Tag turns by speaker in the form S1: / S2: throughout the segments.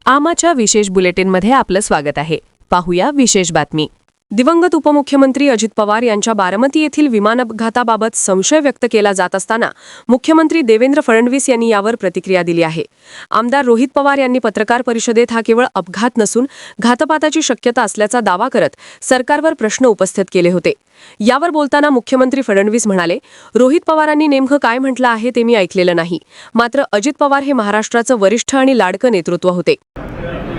S1: आमाच्या विशेष बुलेटिनमध्ये आपलं स्वागत आहे. पाहूया विशेष बातमी. दिवंगत उपमुख्यमंत्री अजित पवार यांच्या बारामती येथील विमान अपघाताबाबत संशय व्यक्त केला जात असताना मुख्यमंत्री देवेंद्र फडणवीस यांनी यावर प्रतिक्रिया दिली आहे. आमदार रोहित पवार यांनी पत्रकार परिषदेत हा केवळ अपघात नसून घातपाताची शक्यता असल्याचा दावा करत सरकारवर प्रश्न उपस्थित केले होते. यावर बोलताना मुख्यमंत्री फडणवीस म्हणाले, रोहित पवारांनी नेमकं काय म्हटलं आहे ते मी ऐकलेलं नाही. मात्र अजित पवार हे महाराष्ट्राचं वरिष्ठ आणि लाडकं नेतृत्व होते.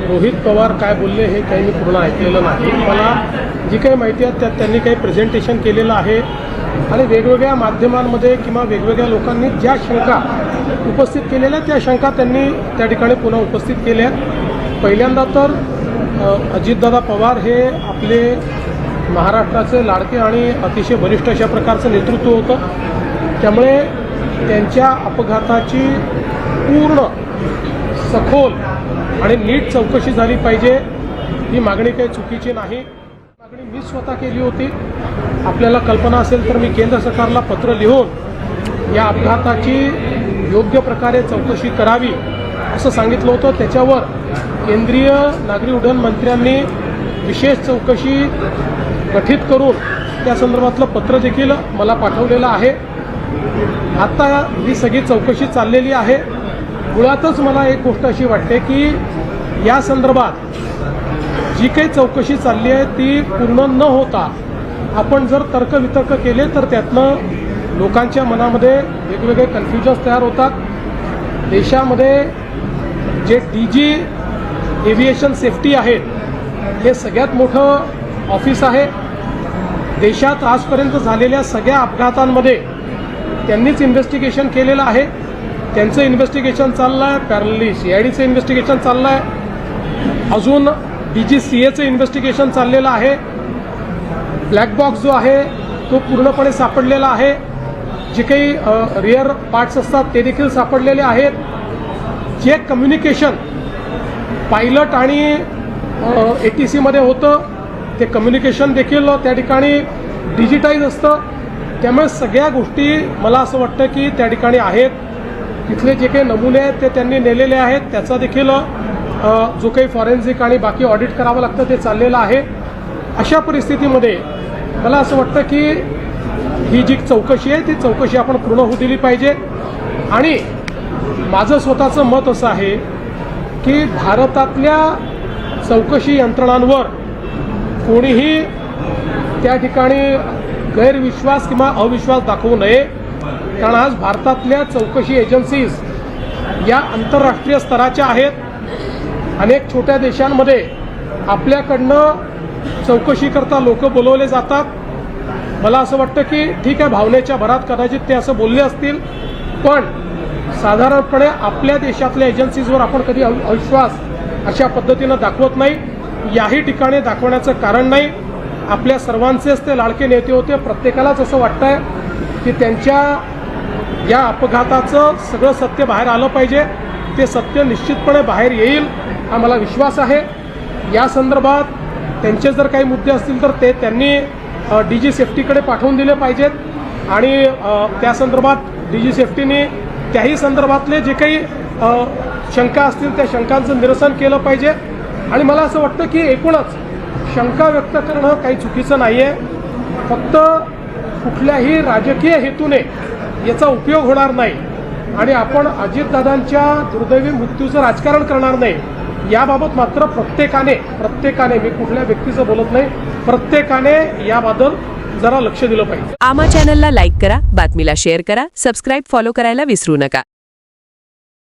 S2: रोहित पवार काय बोलले हे काही मी पूर्ण ऐकलेलं नाही. मला जी काही माहिती आहे त्यात त्यांनी काही प्रेझेंटेशन केलेलं आहे आणि वेगवेगळ्या माध्यमांमध्ये किंवा वेगवेगळ्या लोकांनी ज्या शंका उपस्थित केलेल्या त्या शंका त्यांनी त्या ठिकाणी पुन्हा उपस्थित केल्या. पहिल्यांदा तर अजितदादा पवार हे आपले महाराष्ट्राचे लाडके आणि अतिशय वरिष्ठ अशा प्रकारचं नेतृत्व होतं. त्यामुळे त्यांच्या अपघाताची पूर्ण सखोल आणि नीट चौकशी झाली पाहिजे. ही मागणी काही चुकीची नाही. मागणी मी स्वतः केली होती. आपल्याला कल्पना असेल तर मी केंद्र सरकारला पत्र लिहून या अपघाताची योग्य प्रकारे चौकशी करावी असं सांगितलं होतं. त्याच्यावर केंद्रीय नागरी उड्डाण मंत्र्यांनी विशेष चौकशी गठीत करून त्या संदर्भातलं पत्र देखील मला पाठवलेलं आहे. आता ही सगळी चौकशी चाललेली आहे. मुळातच मला एक गोष्ट अशी वाटते की या संदर्भात जी काही चौकशी चालली आहे ती पूर्ण न होता आपण जर तर्कवितर्क केले तर त्यातनं लोकांच्या मनामध्ये वेगवेगळे कन्फ्युजन्स तयार होतात. देशामध्ये जे DG एव्हिएशन सेफ्टी आहे हे सगळ्यात मोठं ऑफिस आहे. देशात आजपर्यंत झालेल्या सगळ्या अपघातांमध्ये त्यांनीच इन्व्हेस्टिगेशन केलेलं आहे. त्यांचं इन्व्हेस्टिगेशन चाललं आहे. पॅरलली CIDचं इन्व्हेस्टिगेशन चाललं आहे. अजून DGCAचं इन्व्हेस्टिगेशन चाललेलं आहे. ब्लॅक बॉक्स जो आहे तो पूर्णपणे सापडलेला आहे. जे काही रिअर पार्ट्स असतात ते देखील सापडलेले आहेत. जे कम्युनिकेशन पायलट आणि ATCमध्ये होतं ते कम्युनिकेशन देखील त्या ठिकाणी डिजिटाईज असतं. त्यामुळे सगळ्या गोष्टी मला असं वाटतं की त्या ठिकाणी आहेत. तिथले जे काही नमुने आहेत ते त्यांनी नेलेले आहेत. त्याचा देखील जो काही फॉरेन्सिक आणि बाकी ऑडिट करावं लागतं ते चाललेलं आहे. अशा परिस्थितीमध्ये मला असं वाटतं की ही जी चौकशी आहे ती चौकशी आपण पूर्ण होऊ दिली पाहिजे. आणि माझं स्वतःचं मत असं आहे की भारतातल्या चौकशी यंत्रणांवर कोणीही त्या ठिकाणी गैरविश्वास किंवा अविश्वास दाखवू नये. कारण आज भारतातल्या चौकशी एजन्सीज या आंतरराष्ट्रीय स्तराच्या आहेत. अनेक छोट्या देशांमध्ये आपल्याकडनं चौकशीकरता लोक बोलवले जातात. मला असं वाटतं की ठीक आहे, भावनेच्या भरात कदाचित ते असं बोलले असतील, पण साधारणपणे आपल्या देशातल्या एजन्सीजवर आपण कधी अविश्वास अशा पद्धतीनं दाखवत नाही. याही ठिकाणी दाखवण्याचं कारण नाही. आपल्या सर्वांचेच ते लाडके नेते होते. प्रत्येकालाच असं वाटतंय की त्यांच्या या अपघाताचं सगळं सत्य बाहेर आलं पाहिजे. ते सत्य निश्चितपणे बाहेर येईल हा मला विश्वास आहे. या संदर्भात त्यांचे जर काही मुद्दे असतील तर ते त्यांनी DG सेफ्टीकडे पाठवून दिले पाहिजेत आणि त्या संदर्भात DG सेफ्टीने त्याही संदर्भातले जे काही शंका असतील त्या शंकांचं निरसन केलं पाहिजे. आणि मला असं वाटतं की एकूणच शंका व्यक्त करणं काही चुकीचं नाही आहे. फक्त कुठल्याही राजकीय हेतूने याचा उपयोग होणार नाही आणि आपण अजितदादांच्या दुर्दैवी मृत्यूचं राजकारण करणार नाही. याबाबत मात्र प्रत्येकाने मी कुठल्या व्यक्तीचं बोलत नाही, प्रत्येकाने याबद्दल जरा लक्ष दिलं पाहिजे.
S1: आमा चॅनलला लाईक करा, बातमीला शेअर करा, सबस्क्राईब फॉलो करायला विसरू नका.